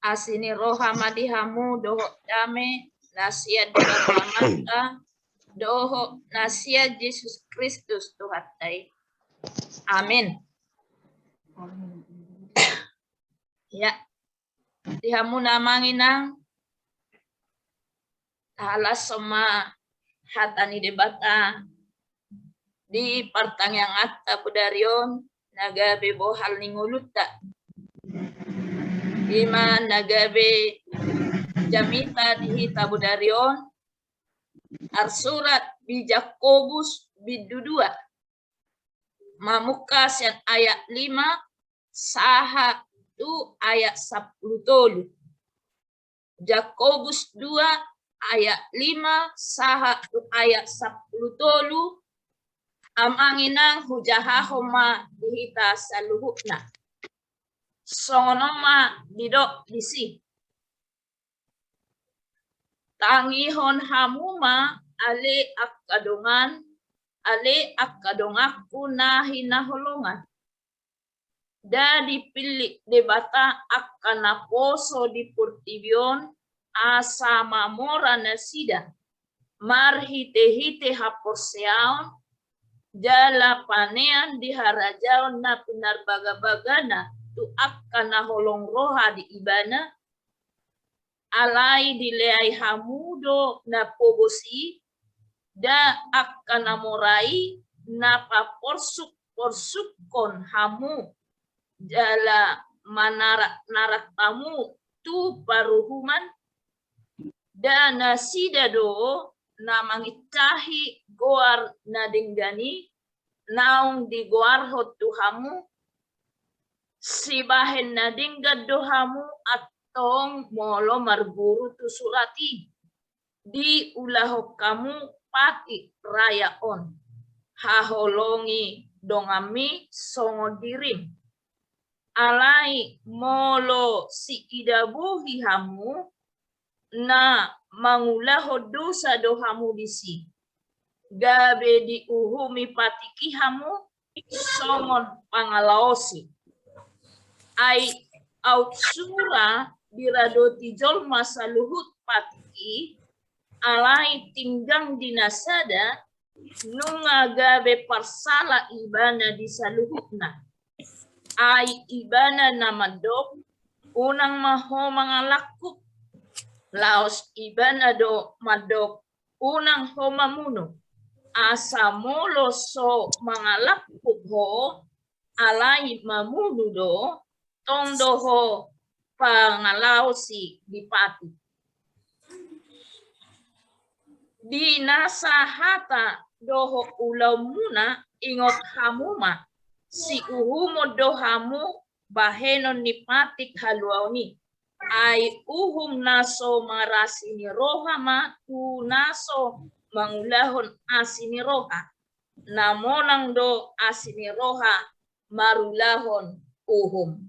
asini rohama dihamu doho dame nasia dibatamata doho nasia Yesus Kristus Tuhan tai. Amin. Ya, dihamu namanginang halas sama hatani debata di partang yang atta budarion nagabe bohal ninguluta ima nagabe jamita dihita budarion arsurat bijakobus bidudua mamukas yang ayat 5 saha tu ayat 10 tolu Jakobus 2 ayat 5 saha tu ayat 10 tolu amanginang hujahahoma dihita saluhukna songonoma didok disi tangihon hamuma ale akadongaku nahinaholongan da dipilih debata akan naposo di purtibion asa mamora nasida marhite-hite haporseaon jala panean di harajaon na pinarbagabagana tu akan naholong roha di ibana alai dileai hamudo na pogosi da akan namorai napa porsukon hamu jala narak tamu tu paruhuman dan nasida do namangitahi goar nadinggani naung di goar hotu hamu sibahen nadinggad do hamu atong molo marguru tu surati di ulahok kamu pati raya on haholongi dongami songo dirim alai molo si idabuhi hamu na mangulaho dosa dohamu disi gabe di uhumi patiki hamu songon pangalaosi ai autsura diradoti jolma saluhut patiki alai tinggang dinasada nunga gabe parsala ibana di saluhutna ai ibana namadok unang maho mangalakuk laos ibana do madok unang ho mamuno asa molo so mangalakuk ho alai mamuno do tondo ho pangalausi dipati di nasa hata doho ulau muna ingot hamuma si uhumo dohamu bahenon nipatik haluauni ai uhum naso marasini rohama tu naso mangulahon asini roha namonang do asini roha marulahon uhum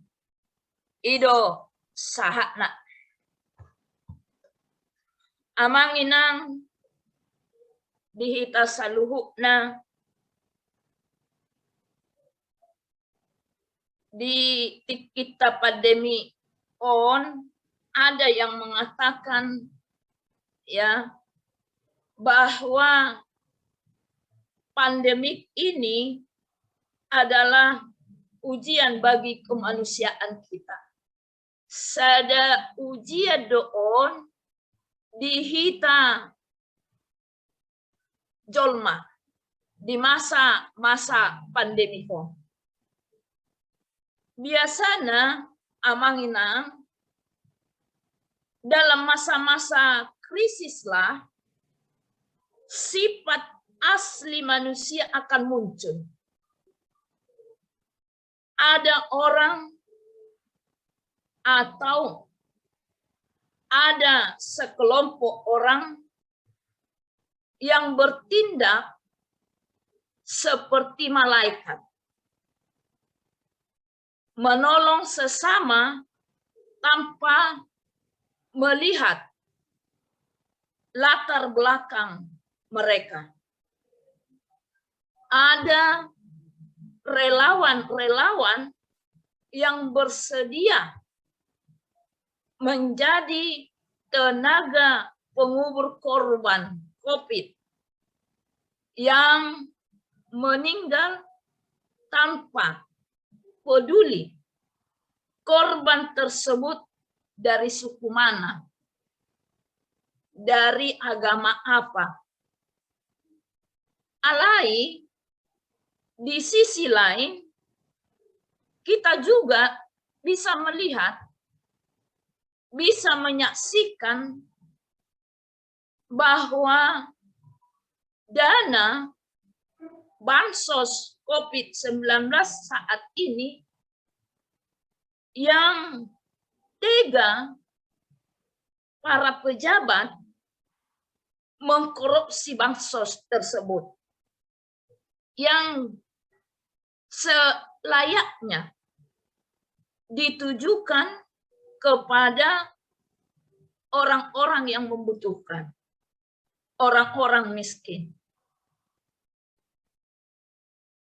ido sahakna amanginang dihita saluhukna di kita pandemi on ada yang mengatakan ya bahwa pandemik ini adalah ujian bagi kemanusiaan kita. Sada ujian doon dihita jolma di masa pandemi ko. Biasanya amanginang dalam masa-masa krisis lah sifat asli manusia akan muncul. Ada orang atau ada sekelompok orang yang bertindak seperti malaikat. Menolong sesama tanpa melihat latar belakang mereka. Ada relawan-relawan yang bersedia menjadi tenaga pengubur korban COVID yang meninggal tanpa peduli korban tersebut dari suku mana, dari agama apa. Alai, di sisi lain, kita juga bisa melihat, bisa menyaksikan bahwa dana bansos COVID-19 saat ini yang tega para pejabat mengkorupsi bansos tersebut, yang selayaknya ditujukan kepada orang-orang yang membutuhkan, orang-orang miskin.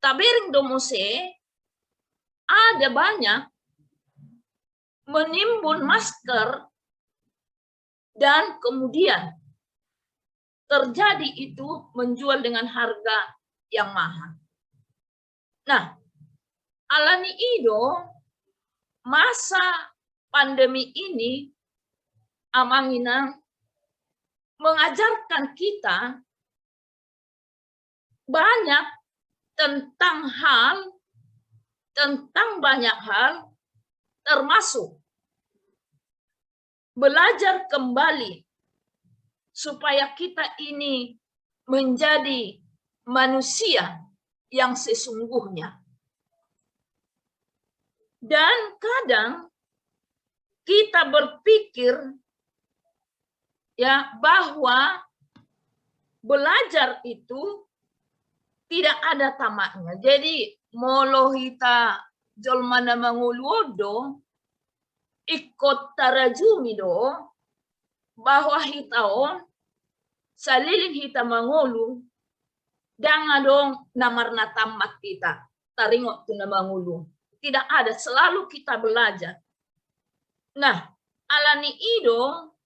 Tabering domose ada banyak menimbun masker dan kemudian terjadi itu menjual dengan harga yang mahal. Nah, alani ido masa pandemi ini Amangina mengajarkan kita banyak tentang banyak hal, termasuk belajar kembali supaya kita ini menjadi manusia yang sesungguhnya. Dan kadang kita berpikir ya bahwa belajar itu tidak ada tamaknya. Jadi molohita jolmana manguluodo ikut tarajumi do bahwa hitaon salilin hita mangulu dangadong namarna tamat kita taringok tuna mangulu. Tidak ada, selalu kita belajar. Nah, alani ido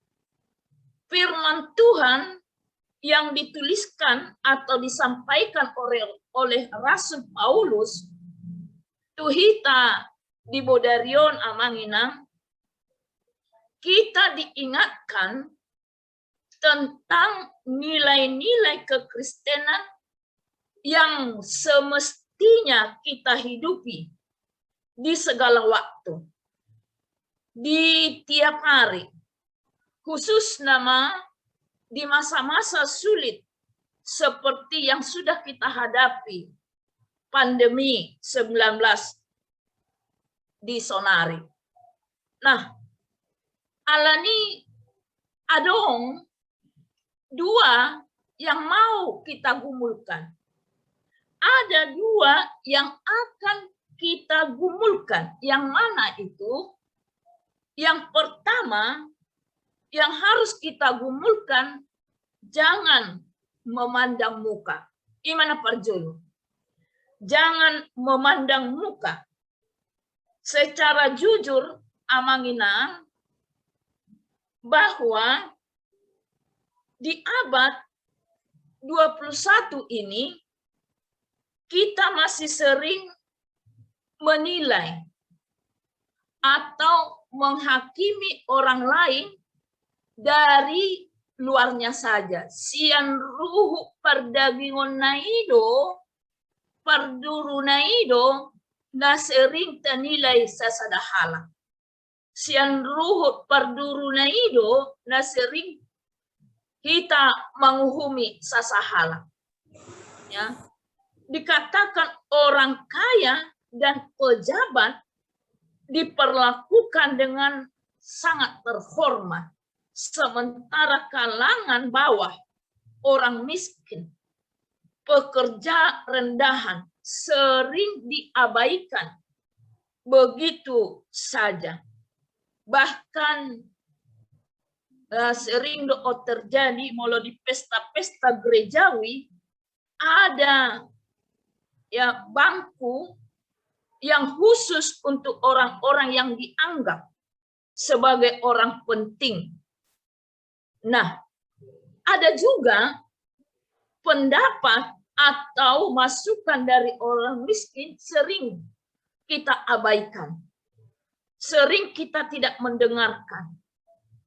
firman Tuhan yang dituliskan atau disampaikan oleh Rasul Paulus tuhita di Bodarion Amangina, kita diingatkan tentang nilai-nilai kekristenan yang semestinya kita hidupi di segala waktu, di tiap hari, khusus nama di masa-masa sulit seperti yang sudah kita hadapi, pandemi 19 di Sonari. Nah, alani adong dua yang mau kita gumulkan. Ada dua yang akan kita gumulkan. Yang mana itu? Yang pertama, yang harus kita gumulkan, jangan memandang muka. Gimana Parjolo? Jangan memandang muka. Secara jujur, Amangina, bahwa di abad 21 ini, kita masih sering menilai atau menghakimi orang lain dari luarnya saja. Sian ruhu perdagingon naido, parduru naido, na sering tanilai sasadahala. Sian ruhu parduru naido, na sering kita menghukumi sasahala. Ya. Dikatakan orang kaya dan pejabat diperlakukan dengan sangat terhormat. Sementara kalangan bawah, orang miskin, pekerja rendahan, sering diabaikan begitu saja. Bahkan sering terjadi mulai di pesta-pesta gerejawi, ada ya bangku yang khusus untuk orang-orang yang dianggap sebagai orang penting. Nah, ada juga pendapat atau masukan dari orang miskin sering kita abaikan. Sering kita tidak mendengarkan.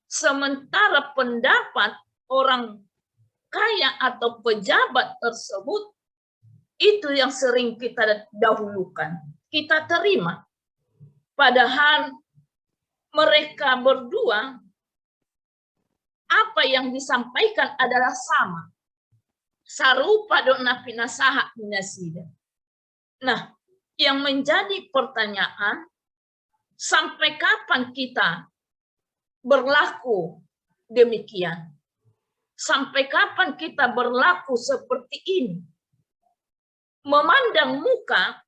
Sementara pendapat orang kaya atau pejabat tersebut itu yang sering kita dahulukan, kita terima. Padahal mereka berdua apa yang disampaikan adalah sama. Sarupa dona pinasaha minasida. Nah, yang menjadi pertanyaan, sampai kapan kita berlaku demikian? Sampai kapan kita berlaku seperti ini? Memandang muka,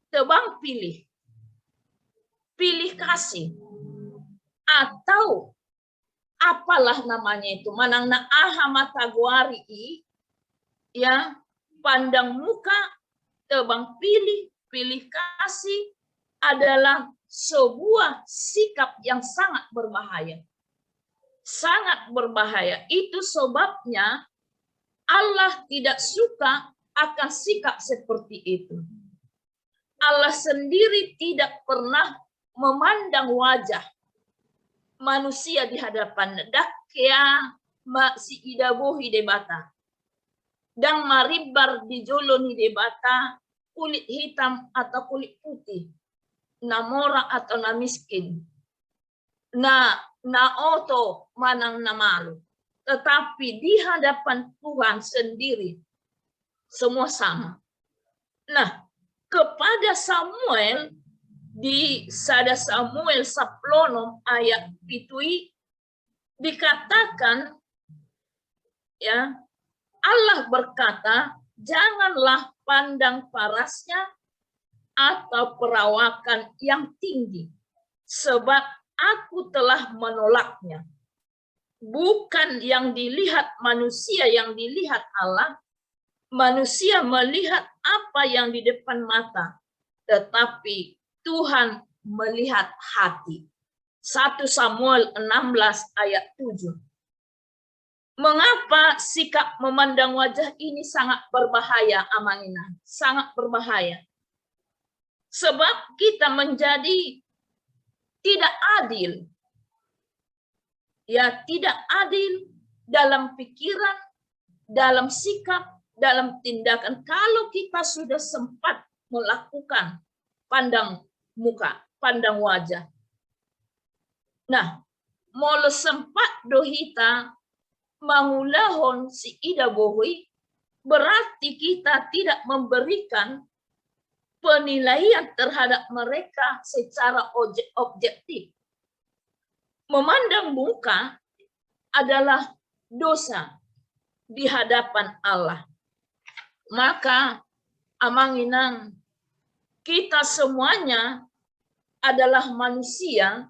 tebang pilih. Pilih kasih. Atau apalah namanya itu, manang na aha mataguari, ya, pandang muka, tebang pilih, pilih kasih adalah sebuah sikap yang sangat berbahaya. Sangat berbahaya. Itu sebabnya Allah tidak suka akan sikap seperti itu. Allah sendiri tidak pernah memandang wajah manusia di hadapan dakya si idabohi debata dan maribar di joloni debata, kulit hitam atau kulit putih, namora atau na miskin, na oto manang na malu, tetapi di hadapan Tuhan sendiri semua sama. Nah, kepada Samuel di sada Samuel 10 ayat 7 dikatakan, ya, Allah berkata, janganlah pandang parasnya atau perawakan yang tinggi, sebab aku telah menolaknya. Bukan yang dilihat manusia yang dilihat Allah. Manusia melihat apa yang di depan mata, tetapi Tuhan melihat hati. 1 Samuel 16 ayat 7. Mengapa sikap memandang wajah ini sangat berbahaya, Amangina? Sangat berbahaya. Sebab kita menjadi tidak adil. Ya, tidak adil dalam pikiran, dalam sikap, dalam tindakan. Kalau kita sudah sempat melakukan pandang muka, pandang wajah. Nah, mole sempat dohita mangulahon si ida bohui, berarti kita tidak memberikan penilaian terhadap mereka secara objektif. Memandang muka adalah dosa di hadapan Allah. Maka Amanginang, kita semuanya adalah manusia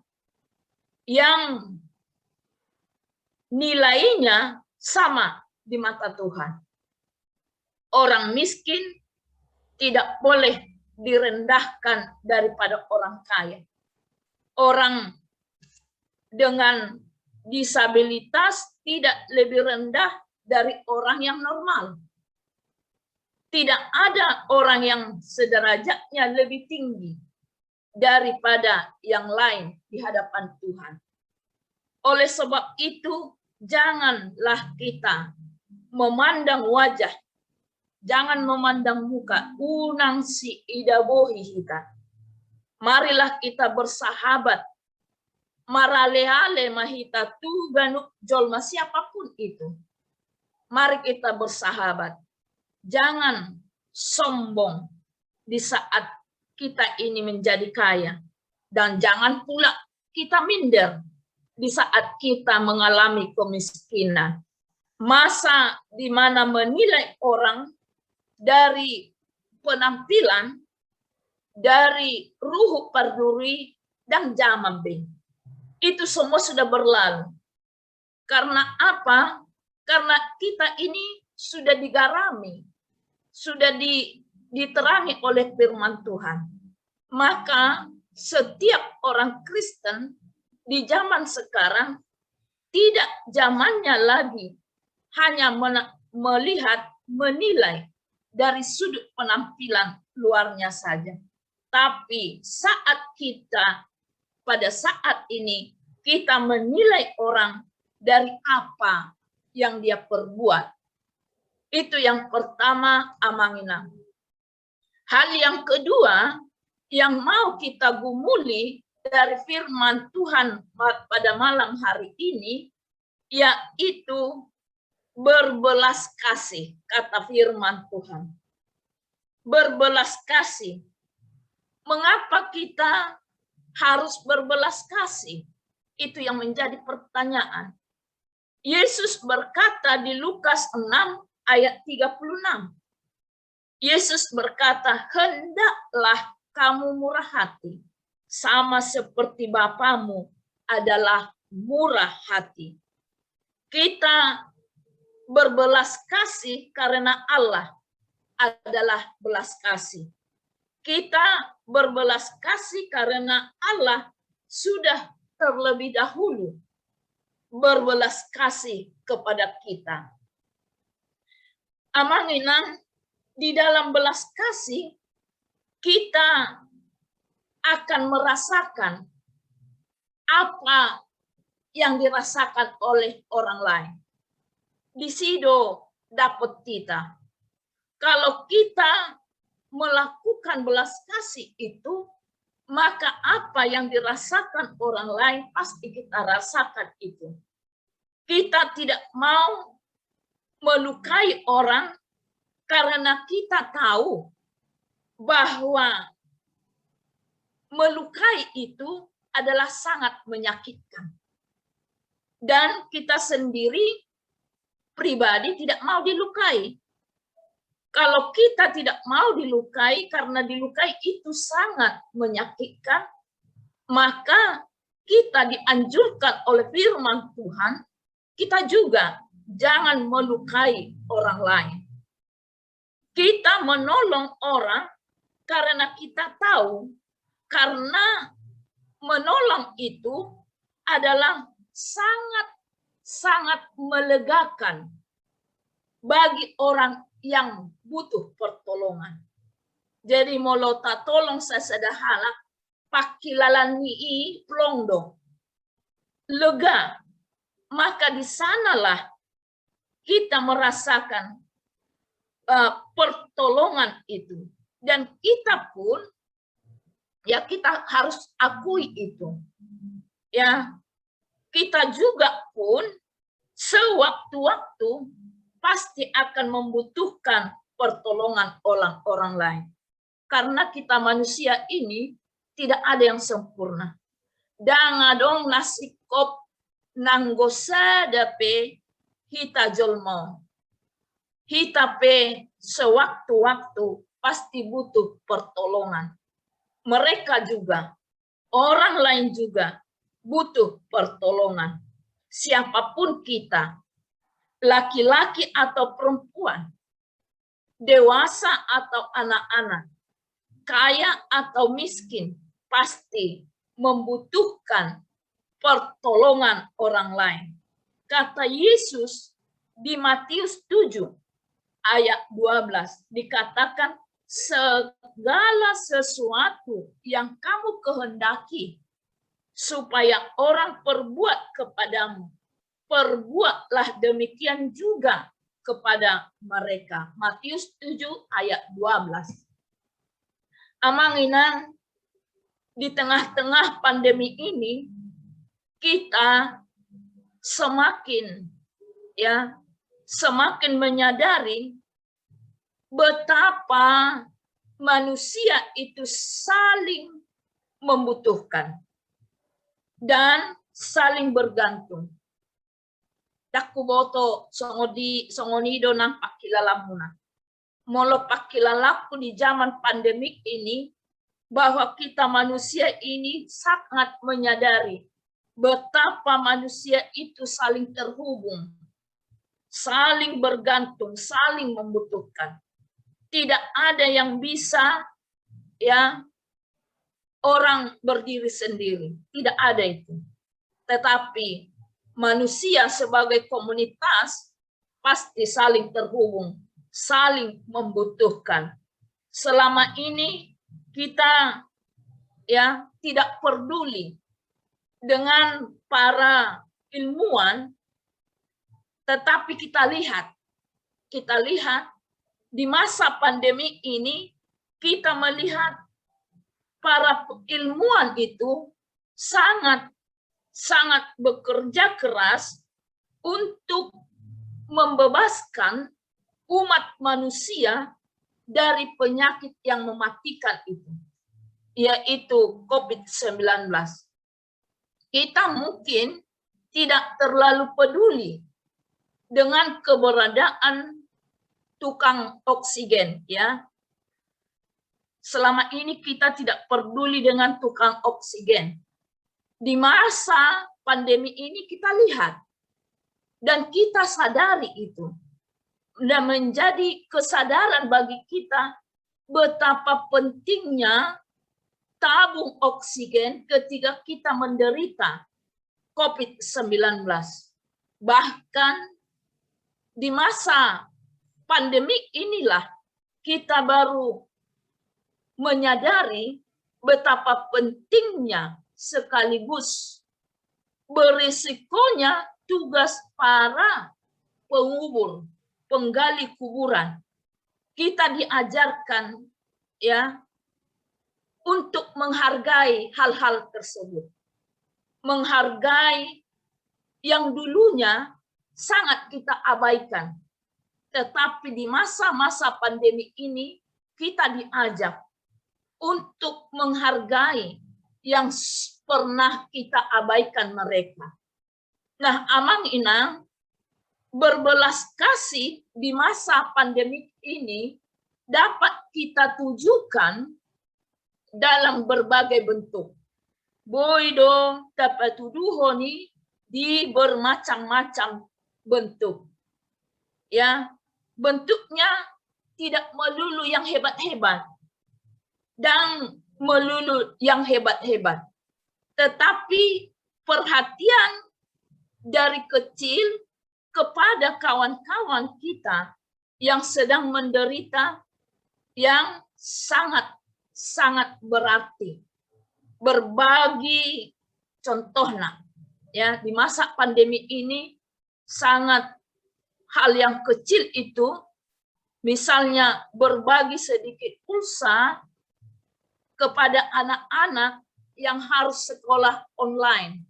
yang nilainya sama di mata Tuhan. Orang miskin tidak boleh direndahkan daripada orang kaya. Orang dengan disabilitas tidak lebih rendah dari orang yang normal. Tidak ada orang yang sederajatnya lebih tinggi daripada yang lain di hadapan Tuhan. Oleh sebab itu, janganlah kita memandang wajah, jangan memandang muka, unang si idabohi kita. Marilah kita bersahabat, marale-ale mahita tuganuk jolma siapapun itu. Mari kita bersahabat. Jangan sombong di saat kita ini menjadi kaya. Dan jangan pula kita minder di saat kita mengalami kemiskinan. Masa di mana menilai orang dari penampilan, dari ruhu parduri, dan jamambing. Itu semua sudah berlalu. Karena apa? Karena kita ini sudah digarami, sudah diterangi oleh firman Tuhan. Maka setiap orang Kristen di zaman sekarang tidak zamannya lagi hanya melihat, menilai dari sudut penampilan luarnya saja. Tapi pada saat ini kita menilai orang dari apa yang dia perbuat. Itu yang pertama, Amanginang. Hal yang kedua yang mau kita gumuli dari firman Tuhan pada malam hari ini, yaitu berbelas kasih, kata firman Tuhan. Berbelas kasih. Mengapa kita harus berbelas kasih? Itu yang menjadi pertanyaan. Yesus berkata di Lukas 6 ayat 36. Yesus berkata, hendaklah kamu murah hati, sama seperti Bapamu adalah murah hati. Kita berbelas kasih karena Allah adalah belas kasih. Kita berbelas kasih karena Allah sudah terlebih dahulu berbelas kasih kepada kita. Amanginang, di dalam belas kasih kita akan merasakan apa yang dirasakan oleh orang lain. Di sido dapat kita. Kalau kita melakukan belas kasih itu, maka apa yang dirasakan orang lain pasti kita rasakan itu. Kita tidak mau melukai orang karena kita tahu bahwa melukai itu adalah sangat menyakitkan. Dan kita sendiri pribadi tidak mau dilukai. Kalau kita tidak mau dilukai karena dilukai itu sangat menyakitkan, maka kita dianjurkan oleh firman Tuhan, kita juga jangan melukai orang lain. Kita menolong orang karena kita tahu, karena menolong itu adalah sangat melegakan bagi orang yang butuh pertolongan. Jadi molota tolong sesederhana pakilalani plongdo lega, maka di sanalah kita merasakan pertolongan itu, dan kita pun kita harus akui itu. Kita juga pun sewaktu-waktu pasti akan membutuhkan pertolongan orang lain. Karena kita manusia ini tidak ada yang sempurna. Dangadong nasikop nanggosa dape hita jolmo. Hita pe sewaktu-waktu pasti butuh pertolongan. Mereka juga, orang lain juga butuh pertolongan. Siapapun kita, laki-laki atau perempuan, dewasa atau anak-anak, kaya atau miskin, pasti membutuhkan pertolongan orang lain. Kata Yesus di Matius 7 ayat 12 dikatakan, segala sesuatu yang kamu kehendaki supaya orang perbuat kepadamu, perbuatlah demikian juga kepada mereka. Matius 7 ayat 12. Amanginang, di tengah-tengah pandemi ini kita semakin menyadari betapa manusia itu saling membutuhkan dan saling bergantung. Dakuboto songonido nang pakilalamuna. Molo pakilalaku di zaman pandemik ini, bahwa kita manusia ini sangat menyadari betapa manusia itu saling terhubung, saling bergantung, saling membutuhkan. Tidak ada yang bisa orang berdiri sendiri. Tidak ada itu. tetapi manusia sebagai komunitas pasti saling terhubung, saling membutuhkan. Selama ini kita tidak peduli dengan para ilmuwan, tetapi kita lihat di masa pandemi ini, kita melihat para ilmuwan itu sangat bekerja keras untuk membebaskan umat manusia dari penyakit yang mematikan itu, yaitu COVID-19. Kita mungkin tidak terlalu peduli dengan keberadaan tukang oksigen, ya. Selama ini kita tidak peduli dengan tukang oksigen. Di masa pandemi ini kita lihat dan kita sadari itu, dan menjadi kesadaran bagi kita betapa pentingnya tabung oksigen ketika kita menderita COVID-19. Bahkan di masa pandemik inilah kita baru menyadari betapa pentingnya sekaligus berisikonya tugas para pengubur, penggali kuburan. Kita diajarkan untuk menghargai hal-hal tersebut. Menghargai yang dulunya sangat kita abaikan. Tetapi di masa-masa pandemi ini kita diajak untuk menghargai yang pernah kita abaikan mereka. Nah, Amang Inang, berbelas kasih di masa pandemi ini dapat kita tujukan dalam berbagai bentuk. Boido dapat tuduhoni di bermacam-macam bentuk. Ya, bentuknya tidak melulu yang hebat-hebat dan melulu yang hebat-hebat. Tetapi perhatian dari kecil kepada kawan-kawan kita yang sedang menderita yang sangat berarti. Berbagi contohnya di masa pandemi ini sangat hal yang kecil itu, misalnya berbagi sedikit pulsa kepada anak-anak yang harus sekolah online,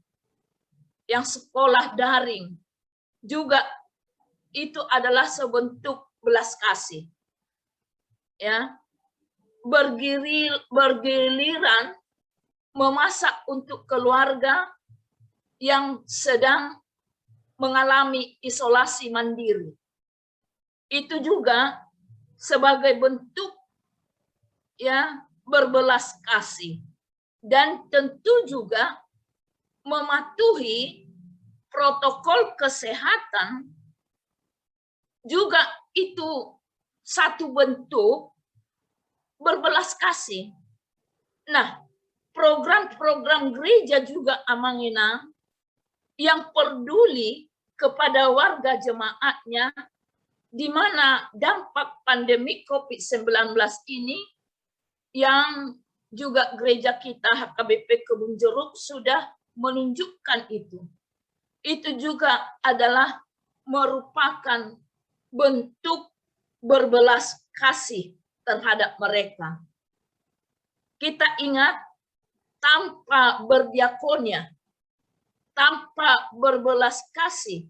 yang sekolah daring, juga itu adalah sebentuk belas kasih. Ya, bergiliran memasak untuk keluarga yang sedang mengalami isolasi mandiri. Itu juga sebagai bentuk berbelas kasih. Dan tentu juga mematuhi protokol kesehatan juga itu satu bentuk berbelas kasih. Nah, program-program gereja juga Amang Inang yang peduli kepada warga jemaatnya, di mana dampak pandemi COVID-19 ini yang juga gereja kita HKBP Kebun Jeruk sudah menunjukkan itu. Itu juga adalah merupakan bentuk berbelas kasih terhadap mereka. Kita ingat, tanpa berdiakonia, tanpa berbelas kasih,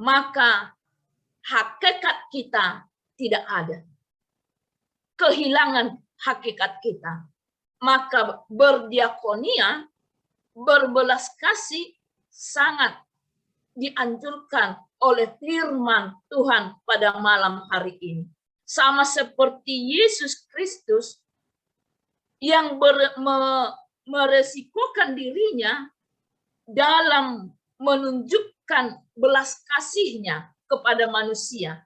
maka hakikat kita tidak ada. Kehilangan hakikat kita. Maka berdiakonia, berbelas kasih sangat dianjurkan oleh firman Tuhan pada malam hari ini. Sama seperti Yesus Kristus yang meresikokan dirinya dalam menunjukkan belas kasihnya kepada manusia.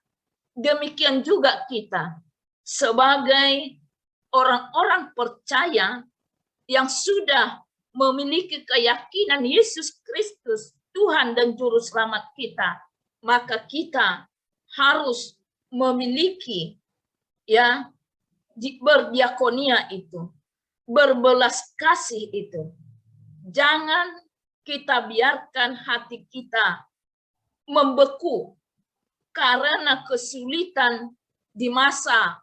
Demikian juga kita sebagai orang-orang percaya yang sudah memiliki keyakinan Yesus Kristus Tuhan dan Juru Selamat kita, maka kita harus memiliki berdiakonia itu, berbelas kasih itu. Jangan kita biarkan hati kita membeku karena kesulitan di masa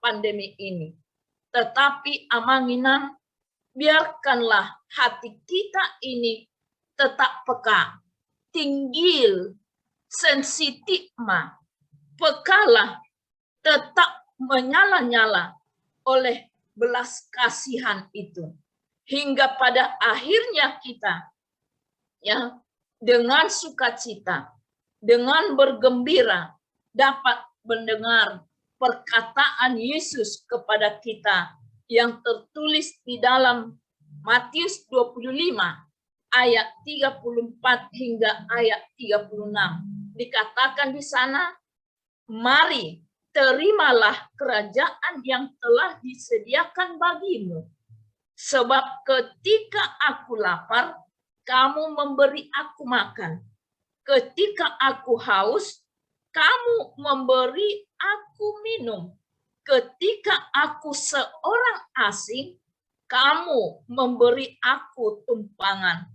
pandemi ini. Tetapi amanginan, biarkanlah hati kita ini tetap peka, tinggil, sensitif, pekalah, tetap menyala-nyala oleh belas kasihan itu. Hingga pada akhirnya kita dengan sukacita, dengan bergembira dapat mendengar perkataan Yesus kepada kita yang tertulis di dalam Matius 25 ayat 34 hingga ayat 36. Dikatakan di sana, mari terimalah kerajaan yang telah disediakan bagimu. Sebab ketika aku lapar, kamu memberi aku makan. Ketika aku haus, kamu memberi aku minum. Ketika aku seorang asing, kamu memberi aku tumpangan.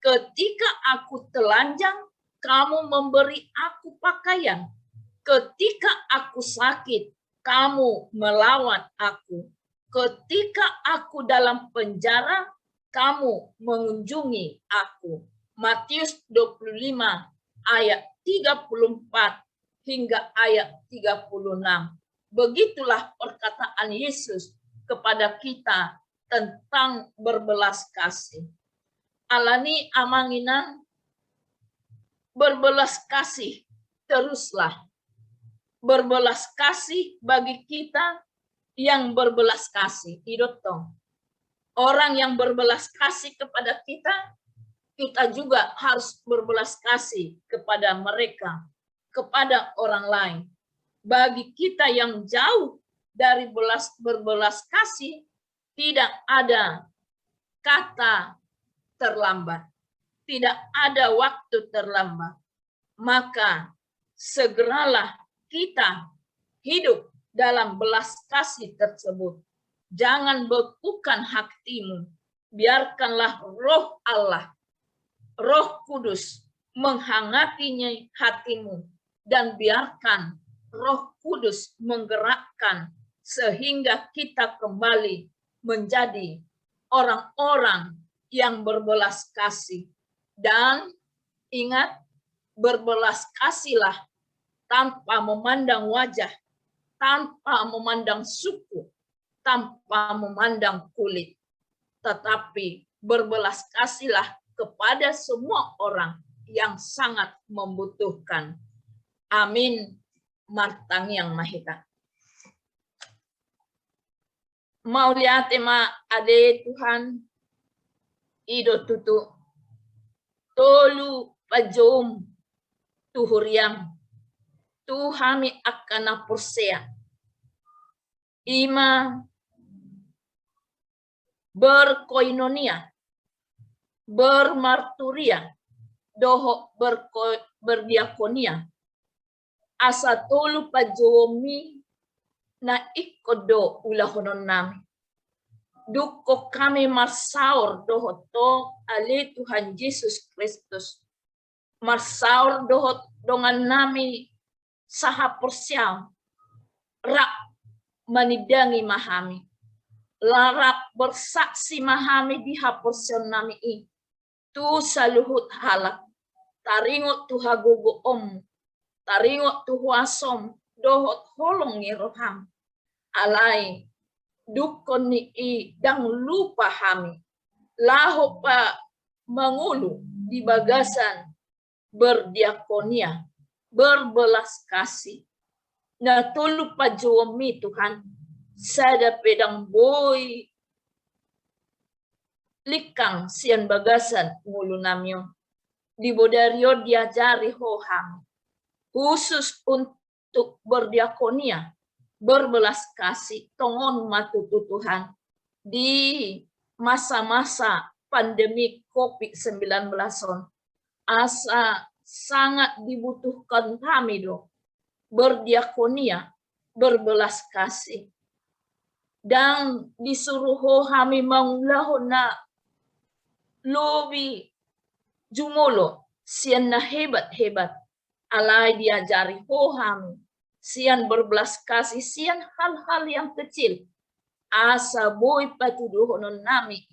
Ketika aku telanjang, kamu memberi aku pakaian. Ketika aku sakit, kamu melawat aku. Ketika aku dalam penjara, kamu mengunjungi aku. Matius 25 ayat 34 hingga ayat 36. Begitulah perkataan Yesus kepada kita tentang berbelas kasih. Alani amanginan, berbelas kasih teruslah. Berbelas kasih bagi kita yang berbelas kasih. Idotong. Orang yang berbelas kasih kepada kita, kita juga harus berbelas kasih kepada mereka, kepada orang lain. Bagi kita yang jauh dari berbelas kasih, tidak ada kata terlambat. Tidak ada waktu terlambat. Maka segeralah kita hidup dalam belas kasih tersebut. Jangan bekukan hatimu. Biarkanlah roh Allah, Roh Kudus menghangatinya hatimu. Dan biarkan Roh Kudus menggerakkan sehingga kita kembali menjadi orang-orang yang berbelas kasih. Dan ingat, berbelas kasihlah tanpa memandang wajah, tanpa memandang suku, tanpa memandang kulit. Tetapi berbelas kasihlah kepada semua orang yang sangat membutuhkan. Amin. Martang yang mahita. Mau lihat ade Tuhan, ido tutu, tolu pajom tuhuriam, Tuhami akan persea. Ima berkoinonia, bermarturia, doho berdiakonia. Asa tolu pajomi na ikodo ulahonon nami. Duko kami marsaur doho to ale Tuhan Yesus Kristus. Marsaur doho dongan nami saha persiam. Rak manidangi mahami. Larak bersaksi mahami di haporsion nami i. Tu saluhut halak. Taringot tu hagugo om. Taringot tu huasom. Dohot holong ni roham. Alai. Dukon ni i dang lupa hami. Laho pa mangulu di bagasan. Berdiakonia. Berbelas kasih. Na tulu pa juomi Tuhan. Sada pedang boy likang sian bagasan ngulu namyo. Di bodario diajari hoham. Khusus untuk berdiakonia. Berbelas kasih. Tongon matutu Tuhan. Di masa-masa pandemi COVID-19 on. Asa sangat dibutuhkan kami do berdiakonia, berbelas kasih. Dan disuruh kami mangulahon na lobi jumolo, sian na hebat-hebat. Alai diajari kami, sian berbelas kasih, sian hal-hal yang kecil. Asa boy patuduhon nami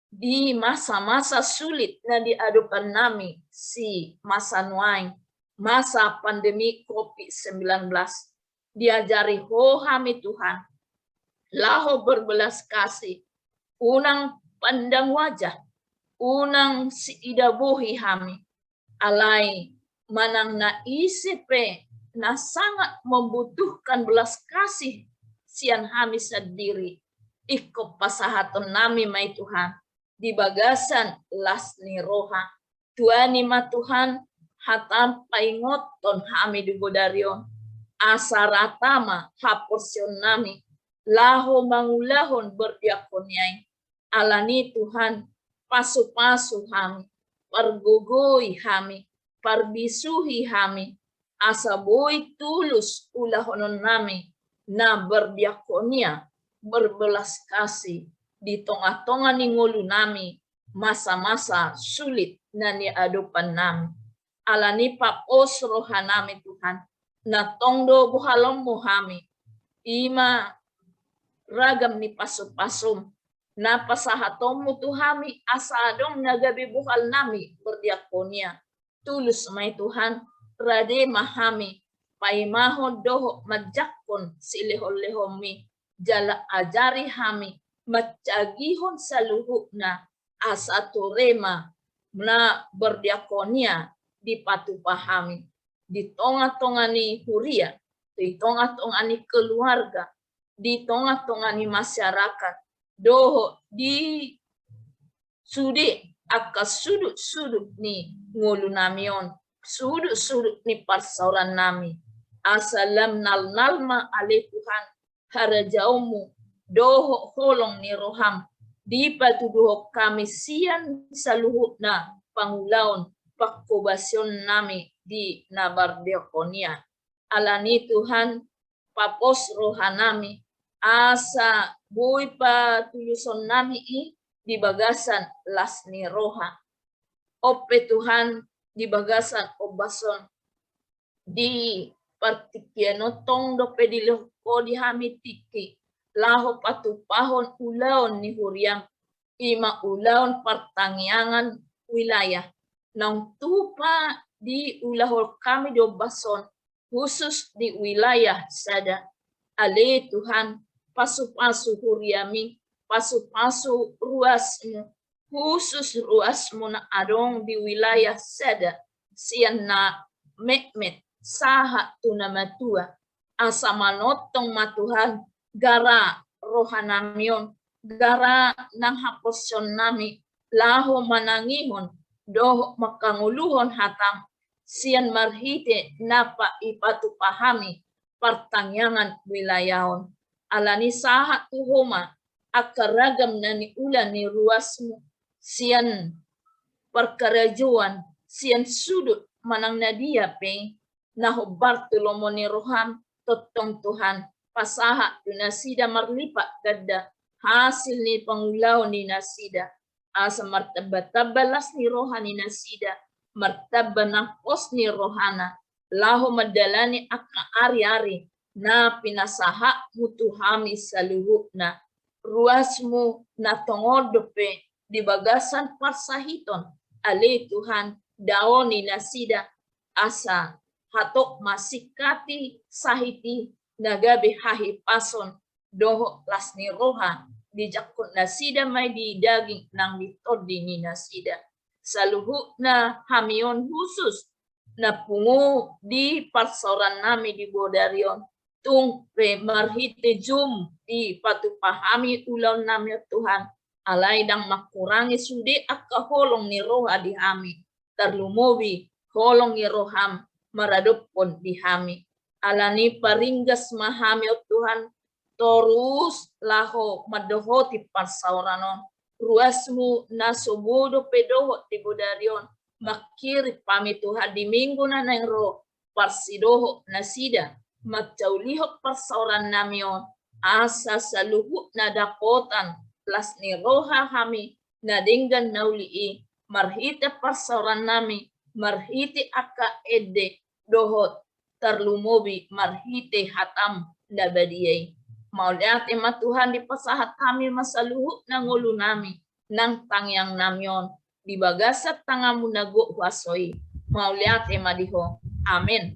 di masa-masa sulit na diadukan nami si masa nuaing, masa pandemi COVID-19. Diajari kami Tuhan, laho berbelas kasih, unang pandang wajah, unang si idabuhi kami, alai manang naisipe na sangat membutuhkan belas kasih sian kami sendiri. Iko pasahaton nami may Tuhan, di bagasan lasni roha. Tuani ma Tuhan, hatam paingoton kami di bodarion. Asaratama haporsion nami, laho mangulahon berdiakoniai. Alani Tuhan, pasu-pasu kami, pargugui kami, parbisuhi kami, asaboy tulus ulahonon nami, na berdiakonia, berbelas kasih, di tengah-tengah ni ngulu nami, masa-masa sulit na niadupan nami. Alani papos roha nami Tuhan, na tongdo buhalom mo kami, ima ragam ni pasum-pasum, na pasahatom mo tuhami asadong nagabi buhal nami berdiakonia. Tulus may Tuhan, rade mahami, paimahon doho madjakon silihon-lihon mi, jala ajari hami, matjagihon sa luhuk na asa turema na berdiakonia di patupahami. Di tonga-tonga ni huria, di tonga-tonga ni keluarga, di tonga-tonga ni masyarakat, doho di sudi akas sudut-sudut ni ngulu namion, sudut-sudut ni parsauran nami. Asalam nal-nalma ale Tuhan, harajaumu, doho holong ni roham, di patuduho kami sian saluhut na pangulaon, pakobasyon nami di nabardiakonia. Alani Tuhan, papos roha nami, asa buhay patuluson nami di bagasan lasni roha. Ope Tuhan, di bagasan obason, di partikiano tong do pedilo ko di hami tiki, laho patupahon ulaon ni huriang, ima ulaon pertangyangan wilayah, nang tupa di ulahol kami do bason, khusus di wilayah sada. Ale Tuhan, pasu-pasu huriami, pasu-pasu ruasmu, khusus ruasmu na adong di wilayah sada, siyan na mekmet, saha tunamatua, asa manotong matuhan, gara rohanamion, gara nang haposyon nami, laho manangihon, doh makanguluhon hatam, siyan marhite napa ipatupahami, pertangyangan wilayahon. Alani saha tuhoma, akaragam na ni ulan ni ruasmu, siyan perkarajuan, siyan sudut manang nadia pe, naho Bartolomo ni roham, totong Tuhan, pasaha tunasida marlipat gada, hasil ni pangulaw ni nasida, asa martaba-tabalas ni rohan ni nasida, martaba ng pos ni rohana, laho madalani aka ari-ari, na pinasaha mutuhami sa luhuk na, ruasmu na tongodope, di bagasan parsahiton, ale Tuhan, daon ni nasida, asa hatok masikati sahiti, nagabi hahipason, doho lasni roha, di jakut nasida may di daging nang ditodi ni nasida. Sa luhuk na hamion khusus, na pungu di parsoran nami di bodarion, tung pe marhite jum di patupahami ulaw nami Tuhan, alay dang makurangi sudi akka holong ni roha di hami, tarlumobi holong ni roham, maradupon di hami. Alani paringgas mahami o Tuhan, torus laho madohoti parsauranon, ruasmu na sobodo pedoho di bodarion makiri pami Tuhan di minggu na nengro parsidoho nasida magcauliho persauran namion asa saluhu na dakotan plus ni roha kami na dinggan naulii marhite persauran nami marhite aka ede dohot terlumobi marhite hatam na badiyay. Mauliat ima Tuhan di pasahat kami masaluhu ng ulo nami ng tangyang namyon di bagasat tangamu nago wasoy. Mauliat ima diho. Amen.